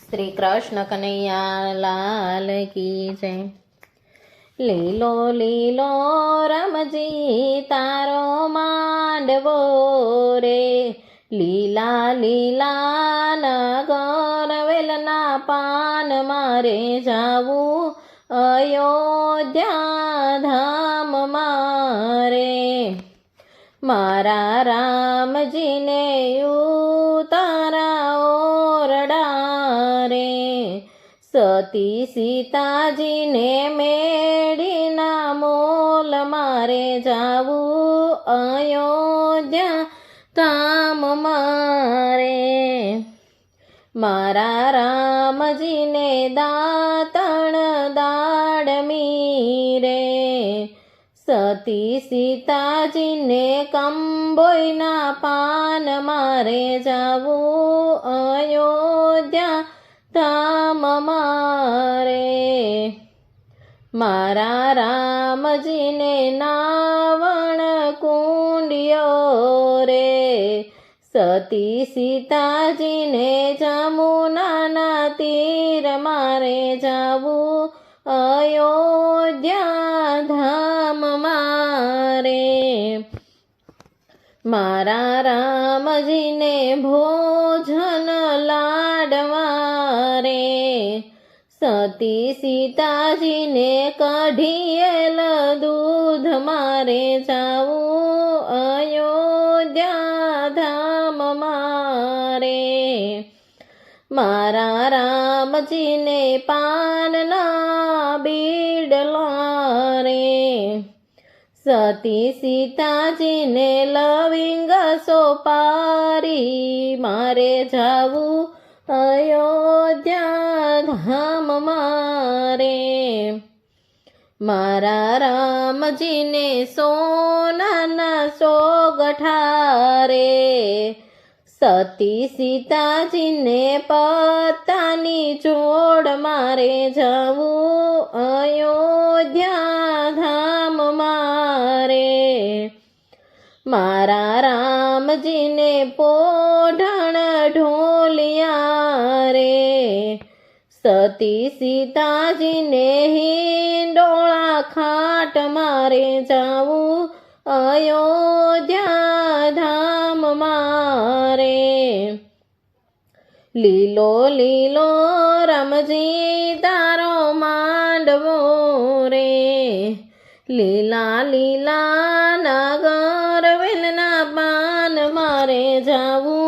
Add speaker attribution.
Speaker 1: શ્રી કૃષ્ણ કનૈયા લાલ કી જય। લીલો લીલો રમજી તારો માંડવો રે, લીલા લીલા નગર વેલના પાન મારે જાવું અયોધ્યા ધામ મારે। મારા રામજીને ઉતારા ઓરડા રે, સતી સીતાજીને મેળીના મોલ મારે જાવું અયોધ્યા ધામ મારે। મારા રામજીને દાતણ દાડમી રે, સતી સીતાજીને કંબોયના પાન મારે જાવું અયોધ્યા ધામ મારે। મારા રામજીને નાવણ કુંડિયો રે, સતી સીતાજીને જમુનાના તીર મારે જાવું અયોધ્યા ધામ મારે। મારા રામજીને ભોજન લાડવા રે, સતી સીતાજીને કઢિયેલ દૂધ મારે જાવું અયોધ્યા ધામ મારે। મારા રામજીને પાનના બીડલા રે, સતી સીતાજીને લવિંગ સોપારી મારે જાવું અયોધ્યા ધામ મારે। મારા રામજીને સોનાના સોગઠા રે, સતી સીતાજીને પત્તાની જોડ મારે જાવું અયોધ્યા ધામ મારે। મારા રામજીને પોઢણ ઢોલિયા રે, સતી સીતાજીને હિંડોળા ખાટ મારે જાવું અયોધ્યા ધામ મારે। લીલો લીલો રમજી તારો માંડવો રે, લીલા લીલા નગર વેલના પાન મારે જાવું